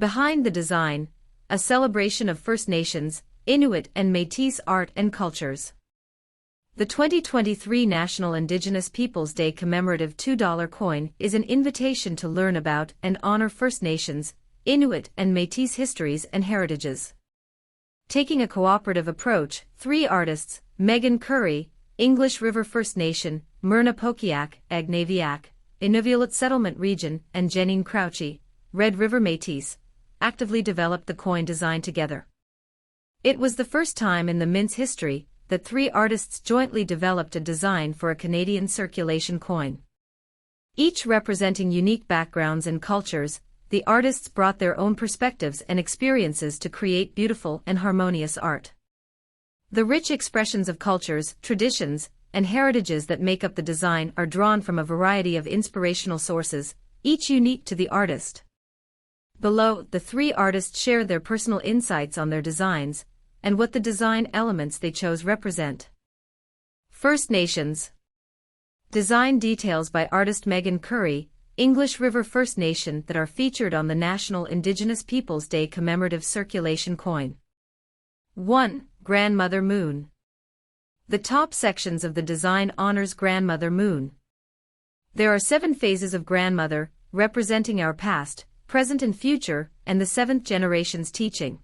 Behind the design, a celebration of First Nations, Inuit and Métis art and cultures. The 2023 National Indigenous Peoples Day commemorative $2 coin is an invitation to learn about and honor First Nations, Inuit and Métis histories and heritages. Taking a cooperative approach, 3 artists, Megan Curry, English River First Nation, Myrna Pokiak, Agnaviac, Inuvialuit Settlement Region, and Janine Crouchy, Red River Métis, actively developed the coin design together. It was the first time in the mint's history that 3 artists jointly developed a design for a Canadian circulation coin. Each representing unique backgrounds and cultures, the artists brought their own perspectives and experiences to create beautiful and harmonious art. The rich expressions of cultures, traditions, and heritages that make up the design are drawn from a variety of inspirational sources, each unique to the artist. Below, the 3 artists share their personal insights on their designs, and what the design elements they chose represent. First Nations. Design details by artist Megan Curry, English River First Nation that are featured on the National Indigenous Peoples Day commemorative circulation coin. 1. Grandmother Moon. The top sections of the design honors Grandmother Moon. There are 7 phases of Grandmother, representing our past, present and future, and the 7th generation's teaching.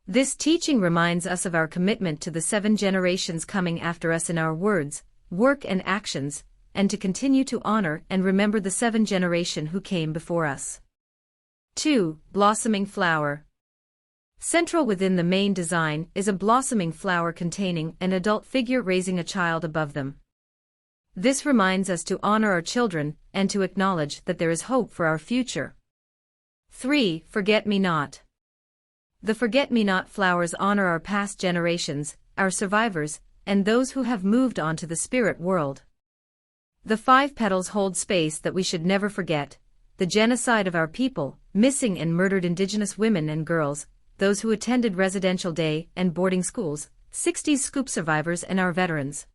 This teaching reminds us of our commitment to the 7 generations coming after us in our words, work and actions, and to continue to honor and remember the 7 generation who came before us. 2. Blossoming Flower. Central within the main design is a blossoming flower containing an adult figure raising a child above them. This reminds us to honor our children and to acknowledge that there is hope for our future. 3. Forget-me-not. The forget-me-not flowers honor our past generations, our survivors, and those who have moved on to the spirit world. The 5 petals hold space that we should never forget: the genocide of our people, missing and murdered Indigenous women and girls, those who attended residential day and boarding schools, 60s scoop survivors and our veterans.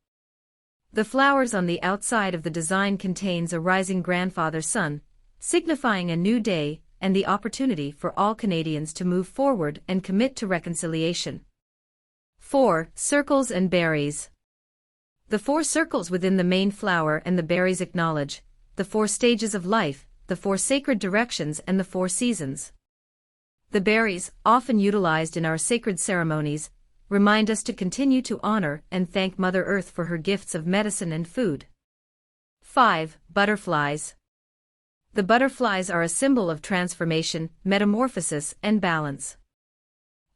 The flowers on the outside of the design contains a rising grandfather sun, signifying a new day and the opportunity for all Canadians to move forward and commit to reconciliation. 4. Circles and berries. The 4 circles within the main flower and the berries acknowledge the 4 stages of life, the 4 sacred directions and the 4 seasons. The berries, often utilized in our sacred ceremonies, remind us to continue to honor and thank Mother Earth for her gifts of medicine and food. 5. Butterflies. The butterflies are a symbol of transformation, metamorphosis, and balance.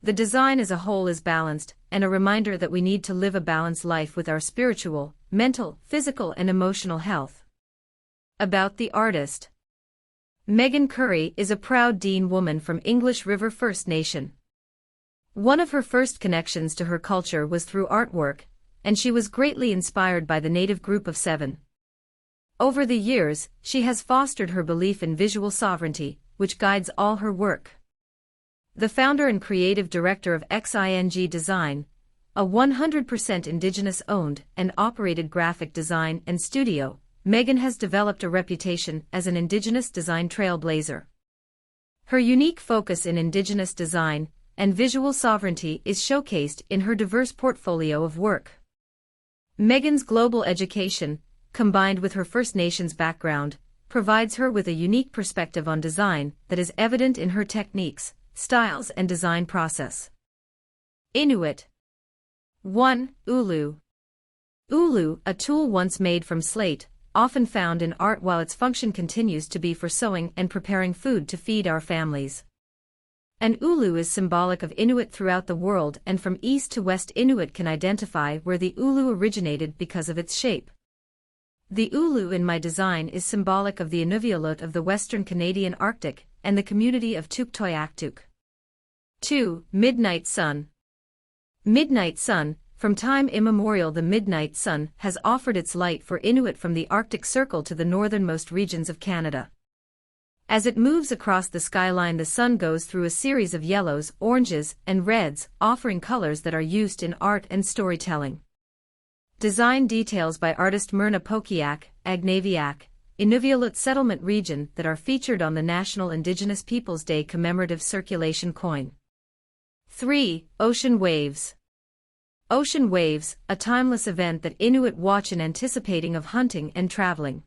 The design as a whole is balanced, and a reminder that we need to live a balanced life with our spiritual, mental, physical, and emotional health. About the artist. Megan Curry is a proud Dean woman from English River First Nation. One of her first connections to her culture was through artwork, and she was greatly inspired by the native group of 7. Over the years, she has fostered her belief in visual sovereignty, which guides all her work. The founder and creative director of XING Design, a 100% Indigenous-owned and operated graphic design and studio, Megan has developed a reputation as an Indigenous design trailblazer. Her unique focus in Indigenous design and visual sovereignty is showcased in her diverse portfolio of work. Megan's global education, combined with her First Nations background, provides her with a unique perspective on design that is evident in her techniques, styles and design process. Inuit. 1. Ulu. Ulu, a tool once made from slate, often found in art while its function continues to be for sewing and preparing food to feed our families. An ulu is symbolic of Inuit throughout the world, and from east to west Inuit can identify where the ulu originated because of its shape. The ulu in my design is symbolic of the Inuvialuit of the Western Canadian Arctic and the community of Tuktoyaktuk. 2. Midnight Sun. Midnight Sun. From time immemorial, the midnight sun has offered its light for Inuit from the Arctic Circle to the northernmost regions of Canada. As it moves across the skyline, the sun goes through a series of yellows, oranges, and reds, offering colors that are used in art and storytelling. Design details by artist Myrna Pokiak, Agnaviac, Inuvialut settlement region that are featured on the National Indigenous Peoples Day commemorative circulation coin. 3. Ocean waves. Ocean waves, a timeless event that Inuit watch in anticipating of hunting and traveling.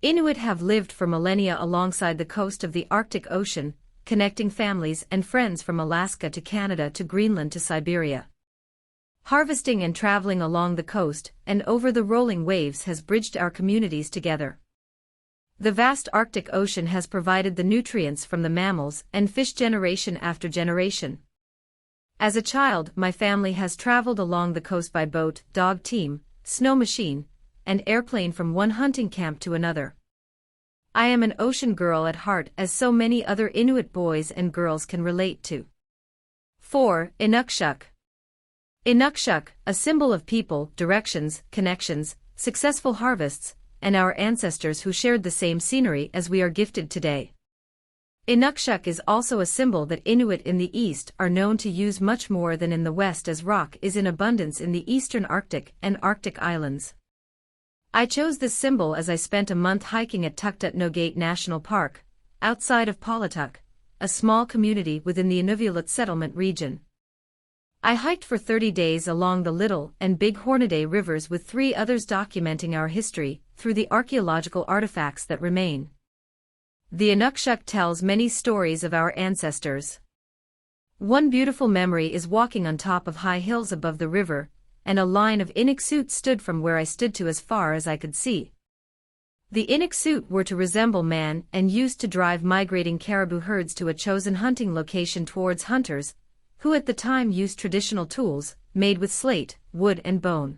Inuit have lived for millennia alongside the coast of the Arctic Ocean, connecting families and friends from Alaska to Canada to Greenland to Siberia. Harvesting and traveling along the coast and over the rolling waves has bridged our communities together. The vast Arctic Ocean has provided the nutrients from the mammals and fish generation after generation. As a child, my family has traveled along the coast by boat, dog team, snow machine, and airplane from one hunting camp to another. I am an ocean girl at heart, as so many other Inuit boys and girls can relate to. 4. Inukshuk. Inukshuk, a symbol of people, directions, connections, successful harvests, and our ancestors who shared the same scenery as we are gifted today. Inukshuk is also a symbol that Inuit in the East are known to use much more than in the West, as rock is in abundance in the eastern Arctic and Arctic islands. I chose this symbol as I spent a month hiking at Tuktut-Nogate National Park, outside of Pawletuq, a small community within the Inuvialut settlement region. I hiked for 30 days along the Little and Big Hornaday rivers with 3 others, documenting our history through the archaeological artifacts that remain. The Inukshuk tells many stories of our ancestors. One beautiful memory is walking on top of high hills above the river, and a line of Inuksut stood from where I stood to as far as I could see. The Inuksut were to resemble man and used to drive migrating caribou herds to a chosen hunting location towards hunters, who at the time used traditional tools, made with slate, wood and bone.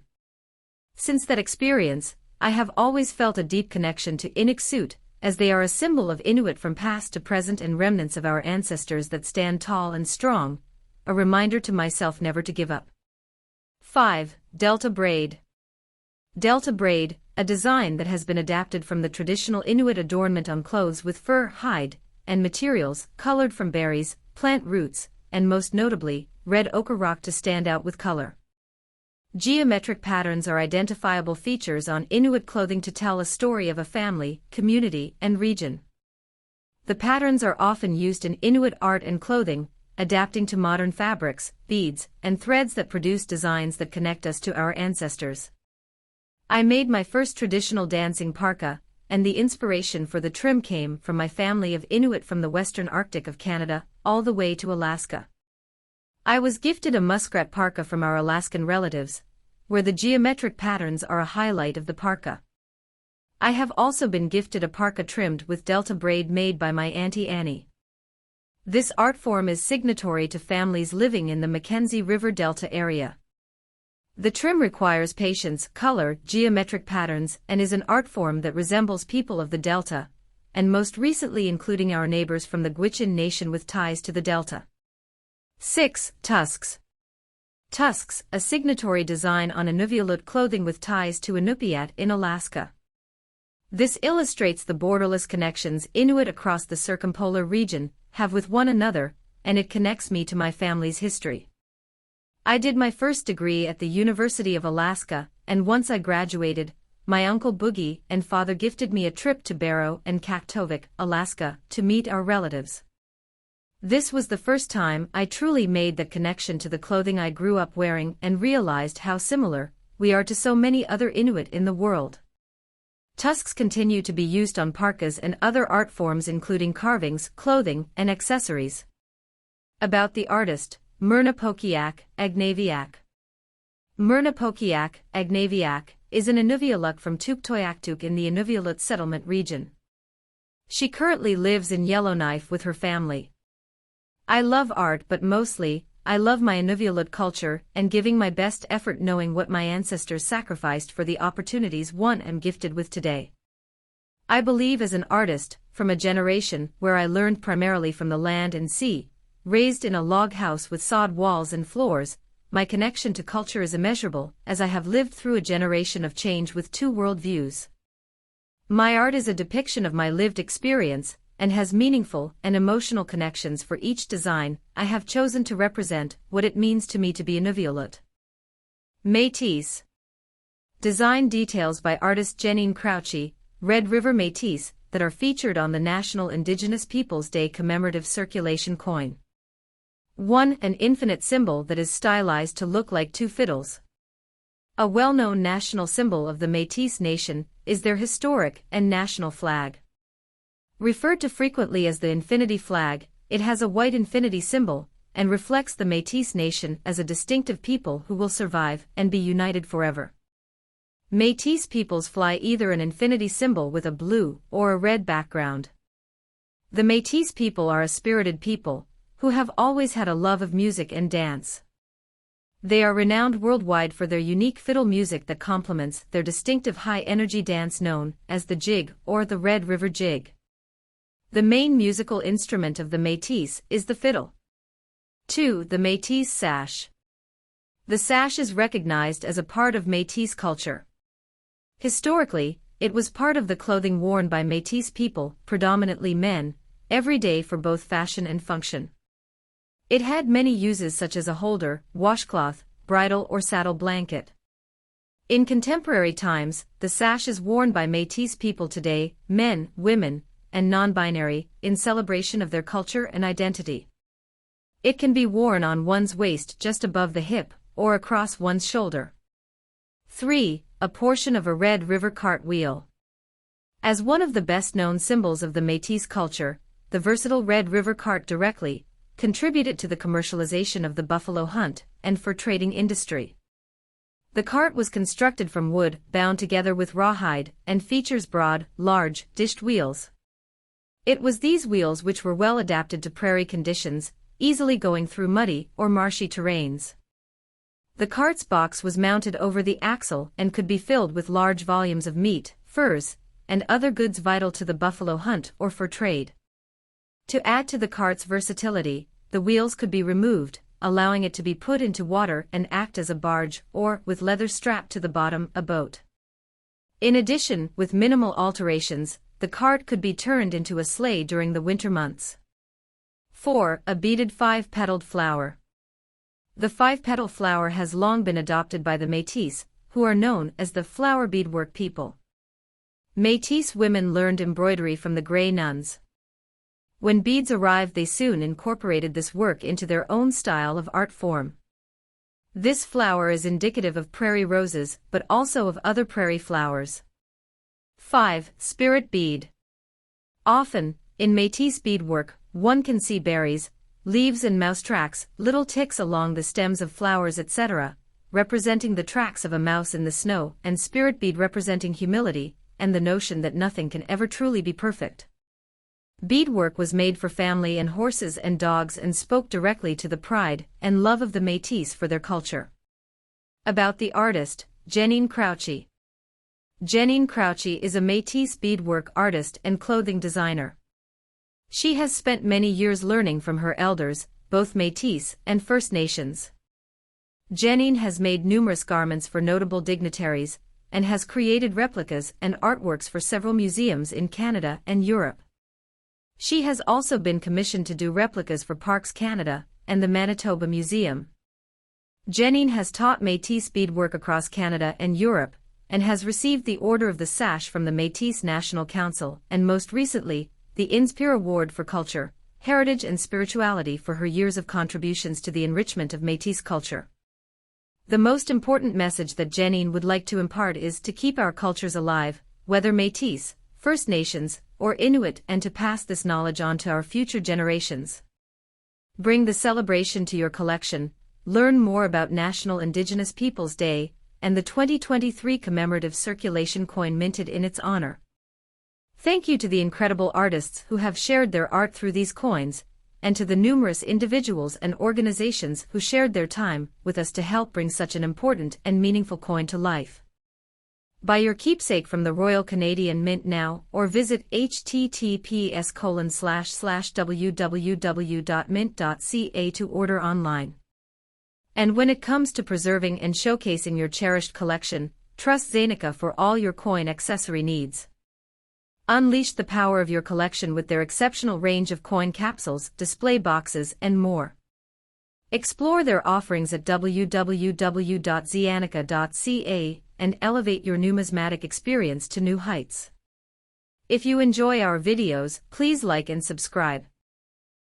Since that experience, I have always felt a deep connection to Inuksut, as they are a symbol of Inuit from past to present and remnants of our ancestors that stand tall and strong, a reminder to myself never to give up. 5. Delta braid. Delta braid, a design that has been adapted from the traditional Inuit adornment on clothes with fur, hide, and materials colored from berries, plant roots, and most notably, red ochre rock to stand out with color. Geometric patterns are identifiable features on Inuit clothing to tell a story of a family, community, and region. The patterns are often used in Inuit art and clothing, adapting to modern fabrics, beads, and threads that produce designs that connect us to our ancestors. I made my first traditional dancing parka, and the inspiration for the trim came from my family of Inuit from the western Arctic of Canada, all the way to Alaska. I was gifted a muskrat parka from our Alaskan relatives, where the geometric patterns are a highlight of the parka. I have also been gifted a parka trimmed with delta braid made by my Auntie Annie. This art form is signatory to families living in the Mackenzie River Delta area. The trim requires patience, color, geometric patterns, and is an art form that resembles people of the Delta, and most recently including our neighbors from the Gwich'in Nation with ties to the Delta. 6. Tusks. Tusks, a signatory design on Inuvialut clothing with ties to Inupiat in Alaska. This illustrates the borderless connections Inuit across the circumpolar region have with one another, and it connects me to my family's history. I did my first degree at the University of Alaska, and once I graduated, my uncle Boogie and father gifted me a trip to Barrow and Kaktovik, Alaska, to meet our relatives. This was the first time I truly made the connection to the clothing I grew up wearing and realized how similar we are to so many other Inuit in the world. Tusks continue to be used on parkas and other art forms including carvings, clothing, and accessories. About the artist, Myrna Pokiak Agnaviak. Myrna Pokiak Agnaviak is an Inuvialuk from Tuktoyaktuk in the Inuvialut settlement region. She currently lives in Yellowknife with her family. I love art, but mostly, I love my Inuvialut culture and giving my best effort knowing what my ancestors sacrificed for the opportunities one am gifted with today. I believe as an artist, from a generation where I learned primarily from the land and sea, raised in a log house with sod walls and floors, my connection to culture is immeasurable, as I have lived through a generation of change with 2 worldviews. My art is a depiction of my lived experience, and has meaningful and emotional connections for each design I have chosen to represent what it means to me to be Inuvialut. Métis. Design details by artist Jenine Crouchy, Red River Métis, that are featured on the National Indigenous Peoples Day commemorative circulation coin. 1. An infinite symbol that is stylized to look like two fiddles. A well-known national symbol of the Métis Nation is their historic and national flag. Referred to frequently as the infinity flag, it has a white infinity symbol and reflects the Métis Nation as a distinctive people who will survive and be united forever. Métis peoples fly either an infinity symbol with a blue or a red background. The Métis people are a spirited people who have always had a love of music and dance. They are renowned worldwide for their unique fiddle music that complements their distinctive high-energy dance known as the jig or the Red River Jig. The main musical instrument of the Métis is the fiddle. 2. The Métis sash. The sash is recognized as a part of Métis culture. Historically, it was part of the clothing worn by Métis people, predominantly men, every day for both fashion and function. It had many uses such as a holder, washcloth, bridle or saddle blanket. In contemporary times, the sash is worn by Métis people today, men, women, and non-binary, in celebration of their culture and identity. It can be worn on one's waist just above the hip, or across one's shoulder. 3. A portion of a Red River cart wheel. As one of the best-known symbols of the Métis culture, the versatile Red River cart directly contributed to the commercialization of the buffalo hunt and fur trading industry. The cart was constructed from wood bound together with rawhide and features broad, large, dished wheels. It was these wheels which were well adapted to prairie conditions, easily going through muddy or marshy terrains. The cart's box was mounted over the axle and could be filled with large volumes of meat, furs, and other goods vital to the buffalo hunt or fur trade. To add to the cart's versatility, the wheels could be removed, allowing it to be put into water and act as a barge or, with leather strapped to the bottom, a boat. In addition, with minimal alterations, the cart could be turned into a sleigh during the winter months. 4. A beaded five-petaled flower. The five-petal flower has long been adopted by the Métis, who are known as the flower beadwork people. Métis women learned embroidery from the Grey Nuns. When beads arrived, they soon incorporated this work into their own style of art form. This flower is indicative of prairie roses, but also of other prairie flowers. 5. Spirit bead. Often, in Métis beadwork, one can see berries, leaves and mouse tracks, little ticks along the stems of flowers, etc., representing the tracks of a mouse in the snow, and spirit bead representing humility, and the notion that nothing can ever truly be perfect. Beadwork was made for family and horses and dogs and spoke directly to the pride and love of the Métis for their culture. About the artist, Jeannine Crouchy. Jeannine Crouchy is a Métis beadwork artist and clothing designer. She has spent many years learning from her elders, both Métis and First Nations. Jeannine has made numerous garments for notable dignitaries, and has created replicas and artworks for several museums in Canada and Europe. She has also been commissioned to do replicas for Parks Canada and the Manitoba Museum. Jeannine has taught Métis beadwork across Canada and Europe, and has received the Order of the Sash from the Métis National Council, and most recently, the Inspire Award for Culture, Heritage and Spirituality for her years of contributions to the enrichment of Métis culture. The most important message that Jeannine would like to impart is to keep our cultures alive, whether Métis, First Nations, or Inuit, and to pass this knowledge on to our future generations. Bring the celebration to your collection, learn more about National Indigenous Peoples Day, and the 2023 commemorative circulation coin minted in its honor. Thank you to the incredible artists who have shared their art through these coins, and to the numerous individuals and organizations who shared their time with us to help bring such an important and meaningful coin to life. Buy your keepsake from the Royal Canadian Mint now, or visit https://www.mint.ca to order online. And when it comes to preserving and showcasing your cherished collection, trust Zainica for all your coin accessory needs. Unleash the power of your collection with their exceptional range of coin capsules, display boxes, and more. Explore their offerings at www.zainica.ca and elevate your numismatic experience to new heights. If you enjoy our videos, please like and subscribe.